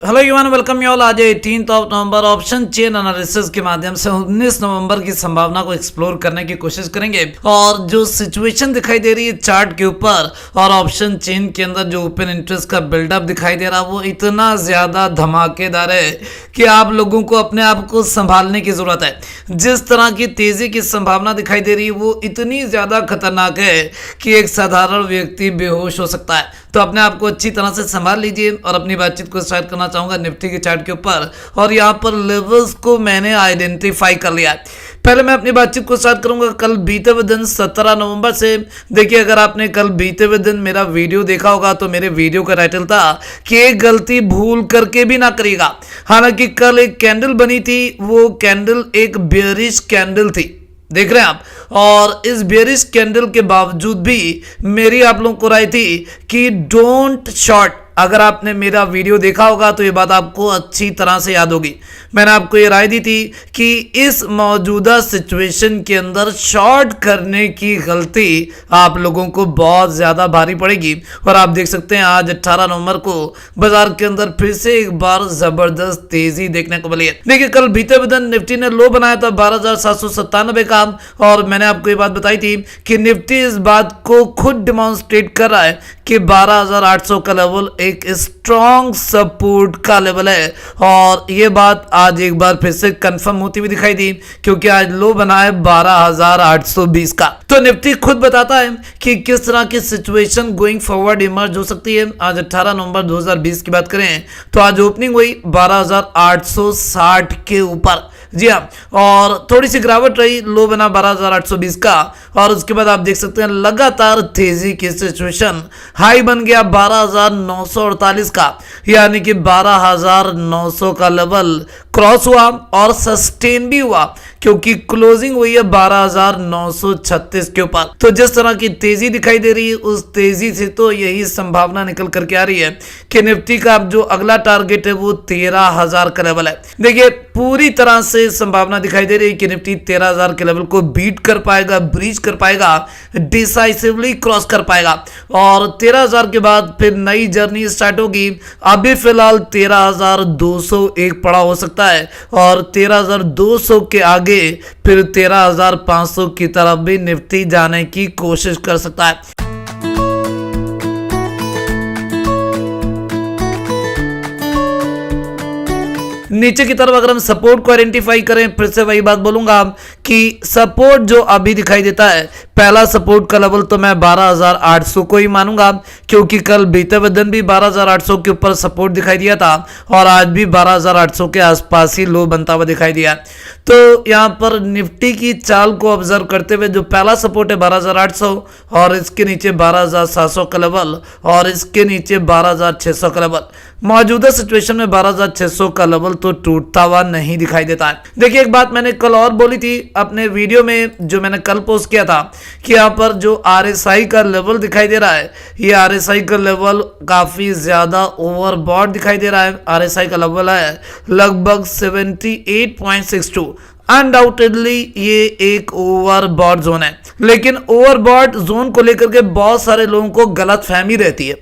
Hello युवान, welcome you all. आज 18 नवंबर option chain analysis के माध्यम से 19 नवंबर की संभावना को एक्सप्लोर करने की कोशिश करेंगे। और जो सिचुएशन दिखाई दे रही है चार्ट के ऊपर और ऑप्शन चेन के अंदर जो ओपन इंटरेस्ट का बिल्डअप दिखाई दे रहा है वो इतना ज्यादा धमाकेदार है कि आप लोगों को अपने आप को संभालने की जरूरत है। जिस तरह की तेजी की संभावना दिखाई दे रही है वो इतनी ज्यादा खतरनाक है कि एक साधारण व्यक्ति बेहोश हो सकता है। तो अपने आप को अच्छी तरह से संभाल लीजिए और अपनी बातचीत को स्टार्ट करना चाहूंगा निफ्टी के चार्ट के ऊपर। और यहाँ पर लेवल्स को मैंने आइडेंटिफाई कर लिया है। पहले मैं अपनी बातचीत को स्टार्ट करूंगा कल बीते हुए दिन 17 नवंबर से। देखिए, अगर आपने कल बीते हुए दिन मेरा वीडियो देखा होगा तो मेरे वीडियो का टाइटल था कि एक गलती भूल करके भी ना करिएगा। हालांकि कल एक कैंडल बनी थी, वो कैंडल एक बेयरिश कैंडल थी, देख रहे हैं आप। और इस बेयरिश कैंडल के बावजूद भी मेरी आप लोगों को राय थी कि डोंट शॉर्ट। अगर आपने मेरा वीडियो देखा होगा तो ये बात आपको अच्छी तरह से याद होगी। मैंने आपको ये राय दी थी कि इस मौजूदा सिचुएशन के अंदर शॉर्ट करने की गलती आप लोगों को बहुत ज़्यादा भारी पड़ेगी। और आप देख सकते हैं आज 18 नवंबर को बाजार के अंदर फिर से एक बार ज़बरदस्त तेज़ी देखने को मिली है। देखिए, कल बीते हुए दिन निफ्टी ने लो बनाया था 12,797 का। और मैंने आपको ये बात बताई थी कि निफ्टी इस बात को खुद डिमॉन्स्ट्रेट कर रहा है कि 12,800 का लेवल एक स्ट्रॉन्ग सपोर्ट का लेवल है। और ये बात आज एक बार फिर से कंफर्म होती हुई दिखाई दी क्योंकि आज लो बना है 12,820 का। तो निफ्टी खुद बताता है कि किस तरह की सिचुएशन गोइंग फॉरवर्ड इमर्ज हो सकती है। आज 18 नवंबर 2020 की बात करें तो आज ओपनिंग हुई 12,860 के ऊपर, जी हाँ। और थोड़ी सी गिरावट रही, लो बना 12,820 का। और उसके बाद आप देख सकते हैं लगातार तेजी की सिचुएशन, हाई बन गया 12,948 का, यानी कि 12,900 का लेवल क्रॉस हुआ और सस्टेन भी हुआ क्योंकि क्लोजिंग हुई है 12,936 के ऊपर। तो जिस तरह की तेजी दिखाई दे रही है उस तेजी से तो यही संभावना निकल करके आ रही है कि निफ्टी का जो अगला टारगेट है वो 13,000 का लेवल है। देखिए, पूरी तरह से संभावना दिखाई दे रही है कि निफ्टी 13,000 के लेवल को बीट कर पाएगा, ब्रीच कर पाएगा, डिसाइसिवली क्रॉस कर पाएगा। और 13,000 के बाद फिर नई जर्नी स्टार्ट होगी। अभी फिलहाल 13,201 पड़ा हो सकता है और 13,200 के आगे फिर 13,500 की तरफ भी निफ्टी जाने की कोशिश कर सकता है। नीचे की तरफ अगर हम सपोर्ट को आइडेंटिफाई करें, फिर से वही बात बोलूंगा कि सपोर्ट जो अभी दिखाई देता है, पहला सपोर्ट का लेवल तो मैं 12,800 को ही मानूंगा क्योंकि कल बीते हुए दिन भी 12,800 के ऊपर सपोर्ट दिखाई दिया था और आज भी 12,800 के आसपास ही लो बनता हुआ दिखाई दिया। तो यहाँ पर निफ्टी की चाल को ऑब्जर्व करते हुए जो पहला सपोर्ट है 12,800 और इसके नीचे 12,700 का लेवल और इसके नीचे 12,600 का लेवल, मौजूदा सिचुएशन में 12,600 का लेवल तो टूटता हुआ नहीं दिखाई देता है। देखिए, एक बात मैंने कल और बोली थी अपने वीडियो में जो मैंने कल पोस्ट किया था कि यहाँ पर जो RSI का लेवल दिखाई दे रहा है, ये RSI का लेवल काफी ज्यादा ओवरबॉट दिखाई दे रहा है। RSI का लेवल है लगभग 78.62। अनडाउटेडली ये एक ओवरबॉट जोन है, लेकिन ओवरबॉट जोन को लेकर के बहुत सारे लोगों को गलतफहमी रहती है।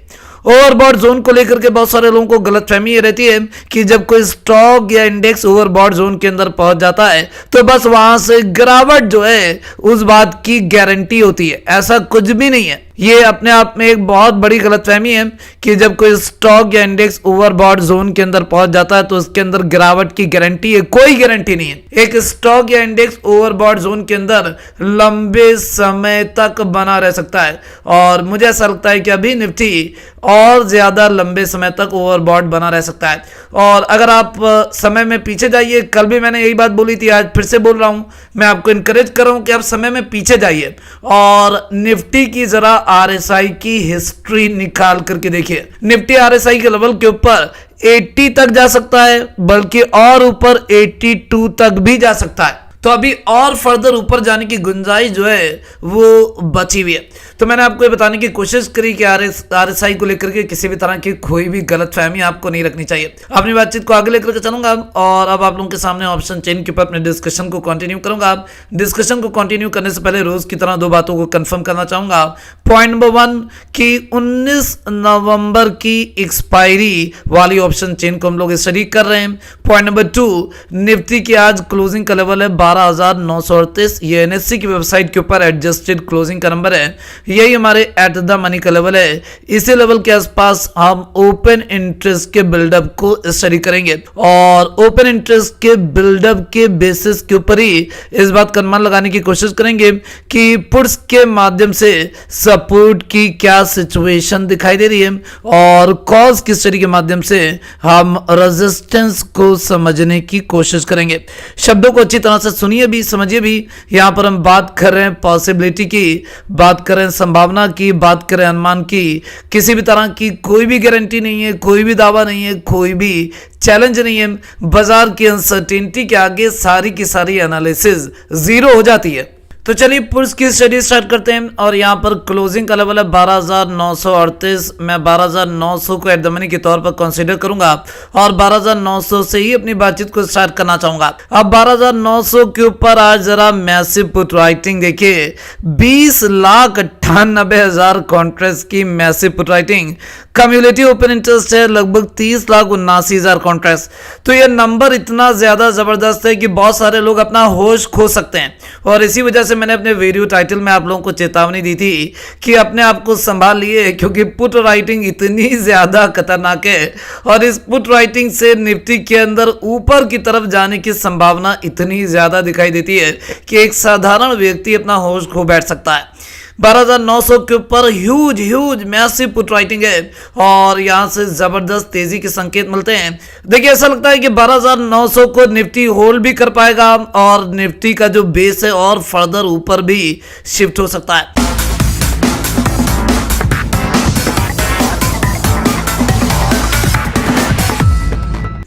ओवरबॉट जोन को लेकर के बहुत सारे लोगों को गलतफहमी ये रहती है कि जब कोई स्टॉक या इंडेक्स ओवरबॉट जोन के अंदर पहुंच जाता है तो बस वहां से गिरावट जो है उस बात की गारंटी होती है। ऐसा कुछ भी नहीं है। ये अपने आप में एक बहुत बड़ी गलतफहमी है कि जब कोई स्टॉक या इंडेक्स ओवरबॉट जोन के अंदर पहुंच जाता है तो उसके अंदर गिरावट की गारंटी है। कोई गारंटी नहीं है। एक स्टॉक या इंडेक्स ओवरबॉट जोन के अंदर लंबे समय तक बना रह सकता है और मुझे ऐसा लगता है कि अभी निफ्टी और ज्यादा लंबे समय तक ओवरबॉट बना रह सकता है। और अगर आप समय में पीछे जाइए, कल भी मैंने यही बात बोली थी, आज फिर से बोल रहा हूं, मैं आपको इंकरेज कर रहा हूं कि आप समय में पीछे जाइए और निफ्टी की जरा RSI की हिस्ट्री निकाल करके देखिए। निफ्टी RSI के लेवल के ऊपर 80 तक जा सकता है, बल्कि और ऊपर 82 तक भी जा सकता है। तो अभी और फर्दर ऊपर जाने की गुंजाइश जो है वो बची हुई है। तो मैंने आपको ये बताने की कोशिश करी कि आरएसआई को लेकर के किसी भी तरह की कोई भी गलतफहमी आपको नहीं रखनी चाहिए। अपनी बातचीत को आगे लेकर के चलूंगा और अब आप लोगों के सामने ऑप्शन चेन के ऊपर अपने डिस्कशन को कंटिन्यू करूंगा। डिस्कशन को कंटिन्यू करने से पहले रोज की तरह दो बातों को कंफर्म करना चाहूंगा। पॉइंट नंबर 1 कि 19 नवंबर की एक्सपायरी वाली ऑप्शन चेन को हम लोग स्टडी कर रहे हैं। पॉइंट नंबर 2 निफ्टी की आज क्लोजिंग का लेवल है 12,938। ये एनएससी की वेबसाइट के ऊपर एडजस्टेड क्लोजिंग का नंबर है, यही हमारे एट द मनी का लेवल है। इसी लेवल के आसपास हम ओपन इंटरेस्ट के बिल्डअप को स्टडी करेंगे और ओपन इंटरेस्ट के बिल्डअप के बेसिस के ऊपर ही इस बात का अनुमान लगाने की कोशिश करेंगे कि पुट्स के माध्यम से सपोर्ट की क्या सिचुएशन दिखाई दे रही है और कॉज की स्टडी के माध्यम से हम रेजिस्टेंस को समझने की कोशिश करेंगे। शब्दों को अच्छी तरह से सुनिए भी, समझिए भी। यहां पर हम बात कर रहे हैं पॉसिबिलिटी की, बात कर रहे हैं संभावना की, बात करें अनुमान की। किसी भी तरह की कोई भी गारंटी नहीं है, कोई भी दावा नहीं है, कोई भी चैलेंज नहीं है। बाजार की अनसर्टेनिटी के आगे सारी की सारी एनालिसिस जीरो हो जाती है। तो चलिए पुट्स की स्टडी स्टार्ट करते हैं और यहाँ पर क्लोजिंग का लेवल है 12,938। मैं 12,900 को एट द मनी के तौर पर कंसीडर करूंगा और 12,900 से ही अपनी बातचीत को स्टार्ट करना चाहूंगा। अब 12,900 के ऊपर आज जरा मैसिव पुट राइटिंग देखिए, 20,98,000 कॉन्ट्रैक्ट की massive put writing. Cumulative open interest है लगभग 30,79,000 कॉन्ट्रैक्ट। तो ये नंबर इतना ज्यादा जबरदस्त है कि बहुत सारे लोग अपना होश खो सकते हैं और इसी वजह से मैंने अपने वीडियो टाइटल में आप लोगों को चेतावनी दी थी कि अपने आप को संभाल लिए, क्योंकि पुट राइटिंग इतनी ज्यादा खतरनाक है और इस पुट राइटिंग से निफ्टी के अंदर ऊपर की तरफ जाने की संभावना इतनी ज्यादा दिखाई देती है कि एक साधारण व्यक्ति अपना होश खो बैठ सकता है। 12,900 के ऊपर ह्यूज मैसिव पुट राइटिंग है और यहां से जबरदस्त तेजी के संकेत मिलते हैं। देखिए ऐसा लगता है कि 12,900 को निफ्टी होल्ड भी कर पाएगा और निफ्टी का जो बेस है और फर्दर ऊपर भी शिफ्ट हो सकता है।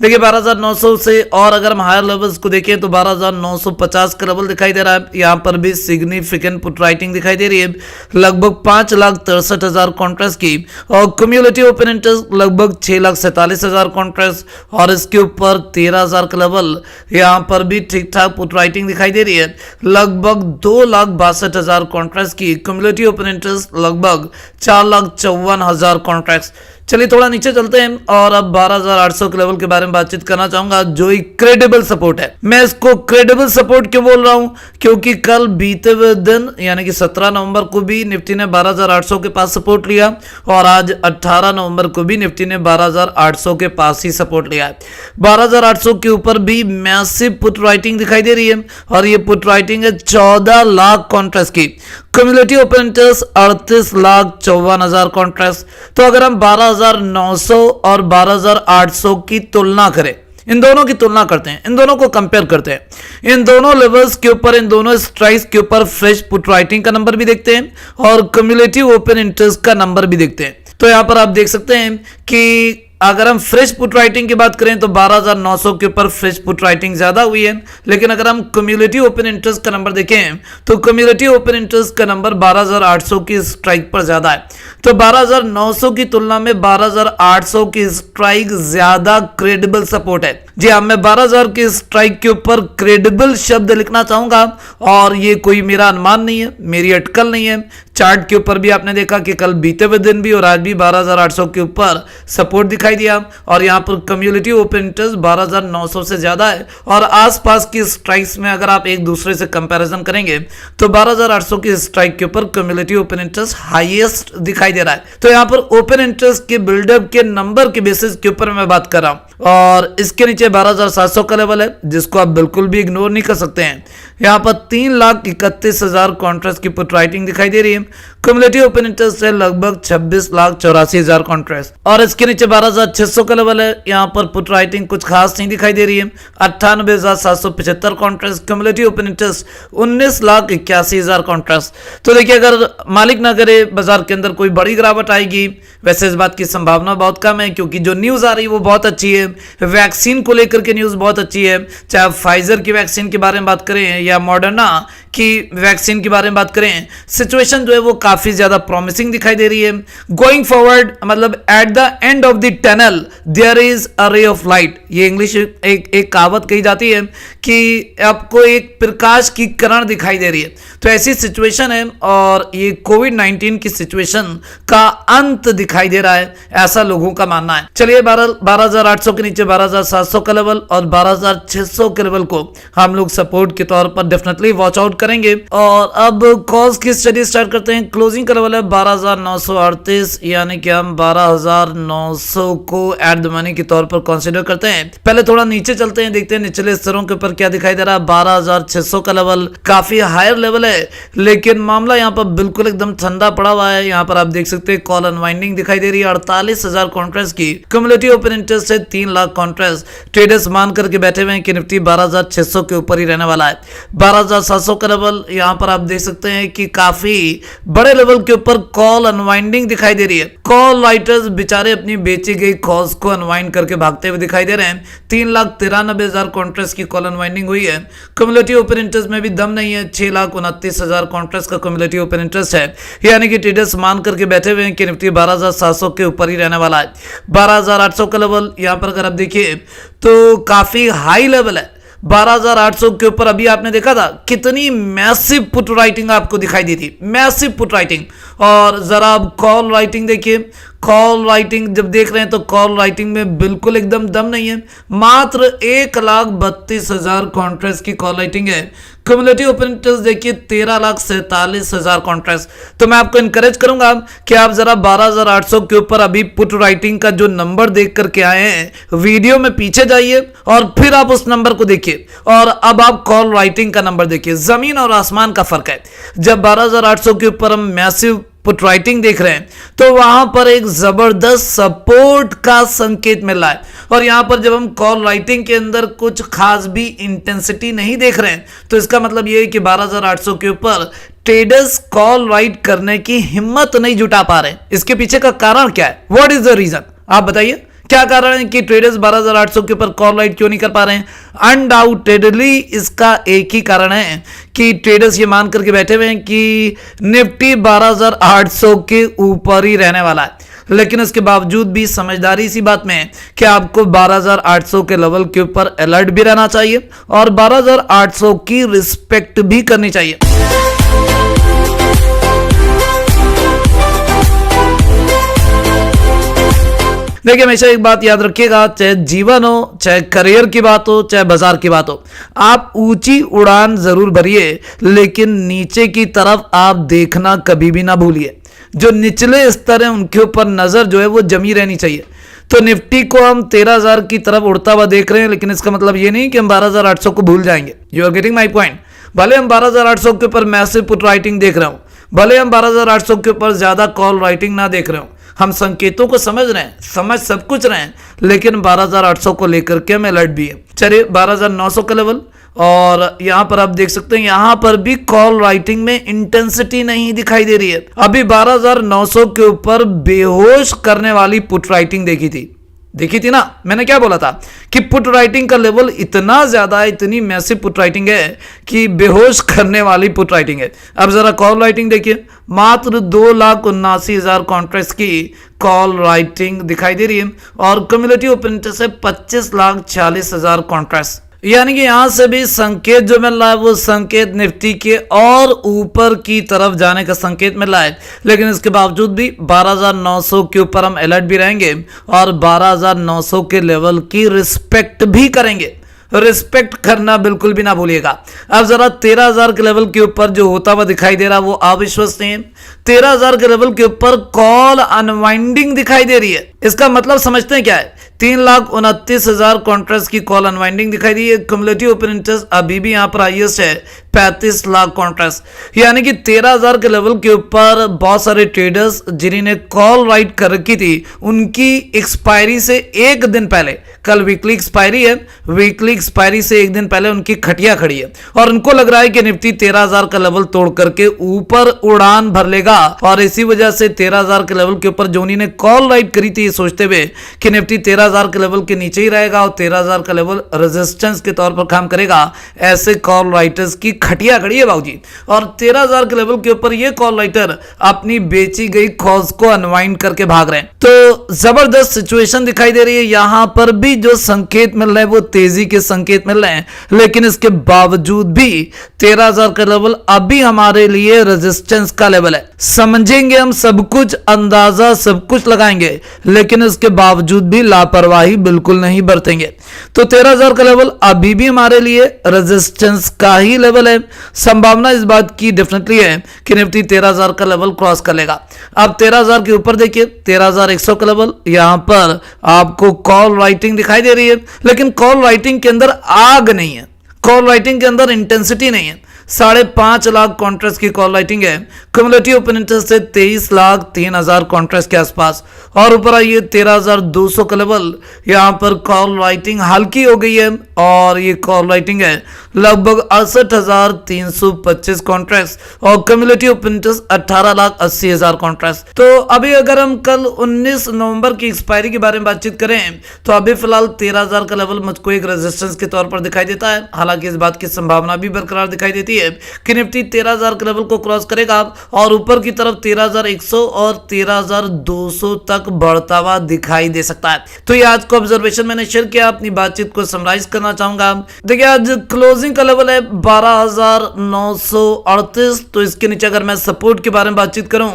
देखिए 12,900 से और अगर हम हायर लेवल्स को देखें तो 12,950 का लेवल दिखाई दे रहा है। यहाँ पर भी सिग्निफिकेंट पुट राइटिंग दिखाई दे रही है लगभग 5,63,000 कॉन्ट्रैक्ट की और क्यूमुलेटिव ओपन इंटरेस्ट लगभग 6,47,000 कॉन्ट्रैक्ट और इसके ऊपर 13,000 का लेवल। यहाँ पर भी ठीक ठाक पुट राइटिंग दिखाई दे रही है लगभग 2,62,000 कॉन्ट्रैक्ट की। क्यूमुलेटिव ओपन इंटरेस्ट लगभग 4,54,000 कॉन्ट्रैक्ट। चलिए थोड़ा नीचे चलते हैं और अब 12,800 के लेवल के बारे में बातचीत करना चाहूंगा जो एक क्रेडिबल सपोर्ट है। मैं इसको क्रेडिबल सपोर्ट क्यों बोल रहा हूं, क्योंकि कल बीते हुए दिन यानी कि 17 नवंबर को भी निफ्टी ने 12,800 के पास सपोर्ट लिया और आज 18 नवंबर को भी निफ्टी ने 12,800 के पास ही सपोर्ट लिया है। 12,800 के ऊपर भी मैसिव पुट राइटिंग दिखाई दे रही है और ये पुट राइटिंग है 14 लाख कॉन्ट्रैक्ट की। Cumulative open interest 38,54,000 contract. तो अगर हम 12,900 और 12,800 की तुलना करें, इन दोनों की तुलना करते हैं, इन दोनों को कंपेयर करते हैं, इन दोनों लेवल्स के ऊपर, इन दोनों स्ट्राइक्स के ऊपर फ्रेश पुट राइटिंग का नंबर भी देखते हैं और क्यूमुलेटिव ओपन इंटरेस्ट का नंबर भी देखते हैं। तो यहां पर आप देख सकते हैं कि अगर हम फ्रेश पुट राइटिंग की बात करें तो 12,900 के ऊपर फ्रेश पुट राइटिंग ज्यादा हुई है, लेकिन अगर हम क्यूमुलेटिव ओपन इंटरेस्ट का नंबर देखें तो क्यूमुलेटिव ओपन इंटरेस्ट का नंबर 12,800 की स्ट्राइक पर ज्यादा है। तो 12,900 की तुलना में 12,800 की स्ट्राइक ज्यादा क्रेडिबल सपोर्ट है। जी हाँ, मैं 12,000 की स्ट्राइक के ऊपर क्रेडिबल शब्द लिखना चाहूंगा और ये कोई मेरा अनुमान नहीं है, मेरी अटकल नहीं है। चार्ट के ऊपर भी आपने देखा कि कल बीते हुए दिन भी और आज भी 12,800 के ऊपर सपोर्ट दिखाई दिया और यहां पर कम्युलेटिव ओपन इंटरेस्ट 12,900 से ज्यादा है और आसपास की स्ट्राइक्स में अगर आप एक दूसरे से कंपैरिजन करेंगे तो 12,800 की स्ट्राइक के ऊपर कम्युलेटिव ओपन इंटरेस्ट हाईएस्ट दिखाई दे रहा है। तो यहां पर ओपन इंटरेस्ट के बिल्डअप के नंबर के बेसिस के ऊपर मैं बात कर रहा हूं और इसके नीचे 12,700 का लेवल है जिसको आप बिल्कुल भी इग्नोर नहीं कर सकते हैं। यहां पर 3,31,000 कॉन्ट्रैक्ट की पुट राइटिंग दिखाई दे रही है। क्यूमुलेटिव ओपन इंटरेस्ट है लगभग 26,84,000 कॉन्ट्रैक्ट और इसके नीचे 12,600 का लेवल है। यहां पर पुट राइटिंग कुछ खास नहीं दिखाई दे रही है। 98,775 contract. Cumulative open interest 19,81,000 contract. तो देखिए अगर मालिक ना करे बाजार के अंदर कोई बड़ी गिरावट आएगी, वैसे इस बात की संभावना बहुत कम है क्योंकि जो न्यूज आ रही है वो बहुत अच्छी है। वैक्सीन को लेकर के न्यूज बहुत अच्छी है, चाहे फाइजर की वैक्सीन के बारे में बात करें या मॉडर्ना की वैक्सीन के बारे में बात करें, सिचुएशन जो है वो काफी ज्यादा प्रॉमिसिंग दिखाई दे रही है। गोइंग फॉरवर्ड मतलब at the end of the tunnel there is a ray of light, ये इंग्लिश एक कहावत कही जाती है कि आपको एक प्रकाश की किरण दिखाई दे रही है। तो ऐसी सिचुएशन है और ये कोविड-19 की सिचुएशन का अंत दिखाई दे रहा है, ऐसा लोगों का मानना है। चलिए 12,800 के नीचे 12,700 का लेवल और 12,600 के लेवल को हम लोग सपोर्ट के तौर पर डेफिनेटली वॉच आउट करेंगे। और अब कॉल्स की स्टडी स्टार्ट करते हैं। क्लोजिंग का लेवल है 12,938, यानी कि हम 12,900 को एट द मनी के तौर पर कंसीडर करते हैं। पहले थोड़ा नीचे चलते हैं, देखते हैं निचले स्तरों के ऊपर क्या दिखाई दे रहा है। 12,600 का लेवल काफी हायर लेवल है, लेकिन मामला यहाँ पर बिल्कुल एकदम ठंडा पड़ा हुआ है। यहाँ पर आप देख सकते हैं कॉल अनवाइंडिंग दिखाई दे रही है 48,000 कॉन्ट्रैक्ट की। क्युमुलेटिव ओपन इंटरेस्ट है 3 लाख कॉन्ट्रैक्ट। ट्रेडर्स मान करके बैठे हुए हैं कि निफ्टी 12,600 के ऊपर ही रहने वाला है। 12,700 का लेवल यहाँ पर आप देख सकते हैं कि काफी बड़े लेवल के ऊपर कॉल अनवाइंडिंग दिखाई दे रही है। कॉल राइटर्स बेचारे अपनी बेची गई कॉल्स को अनवाइंड करके भागते हुए दिखाई दे रहे हैं। 3,93,000 कॉन्ट्रैक्ट की कॉल अनवाइंडिंग हुई है। क्युमुलेटिव ओपन इंटरेस्ट में भी दम नहीं है, 6,29,000 कॉन्ट्रैक्ट का क्युमुलेटिव ओपन इंटरेस्ट है, यानी कि ट्रेडर्स मान करके बैठे हुए हैं कि निफ्टी 12,700 के ऊपर ही रहने वाला है। 12,800 का लेवल यहाँ पर अगर आप देखिए तो काफी हाई लेवल है। 12,800 के ऊपर अभी आपने देखा था कितनी मैसिव पुट राइटिंग आपको दिखाई दी थी, मैसिव पुट राइटिंग। और जरा आप कॉल राइटिंग देखिए, कॉल राइटिंग जब देख रहे हैं तो कॉल राइटिंग में बिल्कुल एकदम दम नहीं है। मात्र 1,32,000 कॉन्ट्रैक्ट की कॉल राइटिंग है। क्युमुलेटिव ओपन इंटरेस्ट देखिए 13,47,000 कॉन्ट्रैक्ट। तो मैं आपको इनकरेज करूंगा कि आप जरा 12,800 के ऊपर अभी पुट राइटिंग का जो नंबर देख करके आए हैं, वीडियो में पीछे जाइए और फिर आप उस नंबर को देखिए और अब आप कॉल राइटिंग का नंबर देखिए। जमीन और आसमान का फर्क है। जब 12,800 के ऊपर हम मैसिव पुट राइटिंग देख रहे हैं तो वहां पर एक जबरदस्त सपोर्ट का संकेत मिल रहा है, और यहां पर जब हम कॉल राइटिंग के अंदर कुछ खास भी इंटेंसिटी नहीं देख रहे हैं तो इसका मतलब यह है कि 12,800 के ऊपर ट्रेडर्स कॉल राइट करने की हिम्मत नहीं जुटा पा रहे हैं। इसके पीछे का कारण क्या है? What is the reason? आप बताइए क्या कारण है कि ट्रेडर्स 12,800 के ऊपर कॉल राइट क्यों नहीं कर पा रहे हैं? अनडाउटेडली इसका एक ही कारण है कि ट्रेडर्स ये मान करके बैठे हुए हैं कि निफ्टी 12,800 के ऊपर ही रहने वाला है, लेकिन इसके बावजूद भी समझदारी इसी बात में है कि आपको 12,800 के लेवल के ऊपर अलर्ट भी रहना चाहिए और 12,800 की रिस्पेक्ट भी करनी चाहिए। देखिए हमेशा एक बात याद रखिएगा, चाहे जीवन हो, चाहे करियर की बात हो, चाहे बाजार की बात हो, आप ऊंची उड़ान जरूर भरिए, लेकिन नीचे की तरफ आप देखना कभी भी ना भूलिए। जो निचले स्तर हैं उनके ऊपर नजर जो है वो जमी रहनी चाहिए। तो निफ्टी को हम 13,000 की तरफ उड़ता हुआ देख रहे हैं, लेकिन इसका मतलब ये नहीं कि हम 12,800 को भूल जाएंगे। You are getting my point. भले हम 12,800 के ऊपर मैसिव पुट राइटिंग देख रहे हो, भले हम 12,800 के ऊपर ज्यादा कॉल राइटिंग ना देख रहे हो, हम संकेतों को समझ रहे हैं, समझ सब कुछ रहे हैं, लेकिन 12,800 को लेकर के हमें अलर्ट भी है। चलिए 12,900 का लेवल, और यहां पर आप देख सकते हैं यहां पर भी कॉल राइटिंग में इंटेंसिटी नहीं दिखाई दे रही है। अभी 12,900 के ऊपर बेहोश करने वाली पुट राइटिंग देखी थी ना। मैंने क्या बोला था कि पुट राइटिंग का लेवल इतना ज्यादा है, इतनी मैसिव पुट राइटिंग है कि बेहोश करने वाली पुट राइटिंग है। अब जरा कॉल राइटिंग देखिए, मात्र 2,79,000 कॉन्ट्रैक्ट्स की कॉल राइटिंग दिखाई दे रही है और क्युमुलेटिव ओपन इंटरेस्ट है 25,46,000 कॉन्ट्रैक्ट्स। यानी कि यहां से भी संकेत जो मिल रहा है वो संकेत निफ्टी के और ऊपर की तरफ जाने का संकेत मिल रहा है, लेकिन इसके बावजूद भी 12,900 के ऊपर हम अलर्ट भी रहेंगे और 12,900 के लेवल की रिस्पेक्ट भी करेंगे। रिस्पेक्ट करना बिल्कुल भी ना भूलिएगा। अब जरा 13,000 के लेवल के ऊपर जो होता हुआ दिखाई दे रहा है वो अविश्वसनीय है। 13,000 के लेवल के ऊपर कॉल अनवाइंडिंग दिखाई दे रही है। इसका मतलब समझते हैं क्या है? 3,29,000 कॉन्ट्रैक्ट्स की कॉल अनवाइंडिंग दिखाई दी है। क्युमुलेटिव ओपन इंटरेस्ट अभी भी यहां पर हाईएस्ट है 35 लाख कॉन्ट्रैक्ट्स, यानी कि 13,000 के लेवल के ऊपर बहुत सारे ट्रेडर्स जिन्होंने कॉल राइट कर रखी थी उनकी एक्सपायरी से एक दिन पहले, कल वीकली एक्सपायरी है, वीकली एक्सपायरी से एक दिन पहले उनकी खटिया खड़ी है और उनको लग रहा है कि निफ्टी 13,000 का लेवल तोड़ करके ऊपर उड़ान भर लेगा करेगा और इसी वजह से 13,000 के लेवल के ऊपर जोनी ने कॉल राइट करी थी सोचते हुए कि निफ्टी 13,000 के लेवल के नीचे ही रहेगा और 13,000 का लेवल रेजिस्टेंस के तौर पर काम करेगा। ऐसे कॉल राइटर्स की खटिया खड़ी है बाबूजी और 13,000 के लेवल के ऊपर ये कॉल राइटर अपनी बेची गई कॉल्स को अनवाइंड करके भाग रहे हैं। तो जबरदस्त सिचुएशन दिखाई दे रही है। यहां पर भी जो संकेत मिल रहे हैं वो तेजी के संकेत मिल रहे हैं, लेकिन इसके बावजूद भी 13,000 का लेवल अभी हमारे लिए रेजिस्टेंस का लेवल है। समझेंगे हम सब कुछ, अंदाजा सब कुछ लगाएंगे, लेकिन इसके बावजूद भी लापरवाही बिल्कुल नहीं बरतेंगे। तो 13,000 का लेवल अभी भी हमारे लिए रेजिस्टेंस का ही लेवल है। संभावना इस बात की डेफिनेटली है कि निफ्टी 13,000 का लेवल क्रॉस कर लेगा। अब 13,000 के ऊपर देखिए 13,100 का लेवल, यहां पर आपको कॉल राइटिंग दिखाई दे रही है, लेकिन कॉल राइटिंग के अंदर आग नहीं है, कॉल राइटिंग के अंदर इंटेंसिटी नहीं है। 5.5 लाख कॉन्ट्रैक्ट्स की कॉल राइटिंग है। क्युमुलेटिव ओपन इंटरेस्ट से 23,03,000 कॉन्ट्रैक्ट्स के आसपास और ऊपर आइए 13,200 का लेवल। यहां पर कॉल राइटिंग हल्की हो गई है और ये कॉल राइटिंग है लगभग 68,325 कॉन्ट्रैक्ट्स और क्युमुलेटिव ओपन इंटरेस्ट 18,80,000 कॉन्ट्रैक्ट्स। तो अभी अगर हम कल 19 नवंबर की एक्सपायरी के बारे में बातचीत करें तो अभी फिलहाल 13,000 का लेवल मुझको एक रेजिस्टेंस के तौर पर दिखाई देता है। हालांकि इस बात की संभावना भी बरकरार दिखाई देती है कि निफ्टी 13,000 के लेवल को क्रॉस करेगा और ऊपर की तरफ 13,100 और 13,200 तक बढ़ता हुआ दिखाई दे सकता है। तो ये आज को ऑब्जर्वेशन मैंने शेयर किया, अपनी बातचीत को समराइज करना चाहूंगा। देखिए आज क्लोजिंग का लेवल है 12,938। तो इसके नीचे अगर मैं सपोर्ट के बारे में बातचीत करूं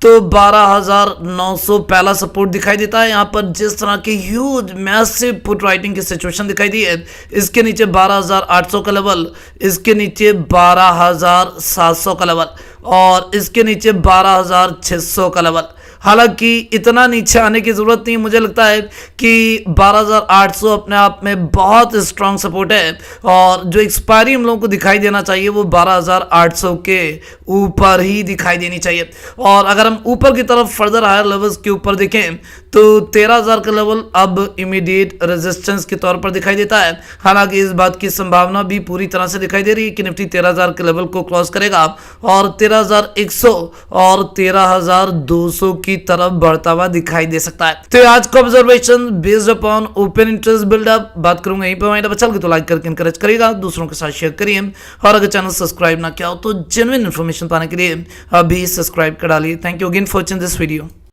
तो 12,900 पहला सपोर्ट दिखाई देता है। यहां पर जिस तरह की ह्यूज मैसिव पुट राइटिंग की सिचुएशन दिखाई दी है, इसके नीचे 12,800 का लेवल, इसके नीचे 12,700 का लेवल और इसके नीचे 12,600 का लेवल। हालांकि इतना नीचे आने की जरूरत नहीं, मुझे लगता है कि 12,800 अपने आप में बहुत स्ट्रांग सपोर्ट है और जो एक्सपायरी हम लोगों को दिखाई देना चाहिए वो 12,800 के ऊपर ही दिखाई देनी चाहिए। और अगर हम ऊपर की तरफ फर्दर हायर लेवल्स के ऊपर देखें तो 13,000 का लेवल अब इमीडिएट रेजिस्टेंस के तौर पर दिखाई देता है। हालांकि इस बात की संभावना भी पूरी तरह से दिखाई दे रही है कि निफ्टी 13,000 के लेवल को क्रॉस करेगा और 13,100 और 13,200 की तरफ बढ़ता हुआ दिखाई दे सकता है। तो आज का observation based upon open interest buildup बात करूंगा यहीं पर। अच्छा लगे तो लाइक करके इनकरेज करिएगा, दूसरों के साथ शेयर करिए और अगर चैनल सब्सक्राइब ना किया हो तो जेन्युइन इन्फॉर्मेशन पाने के लिए अभी सब्सक्राइब कर डालिए। Thank you again for watching this video.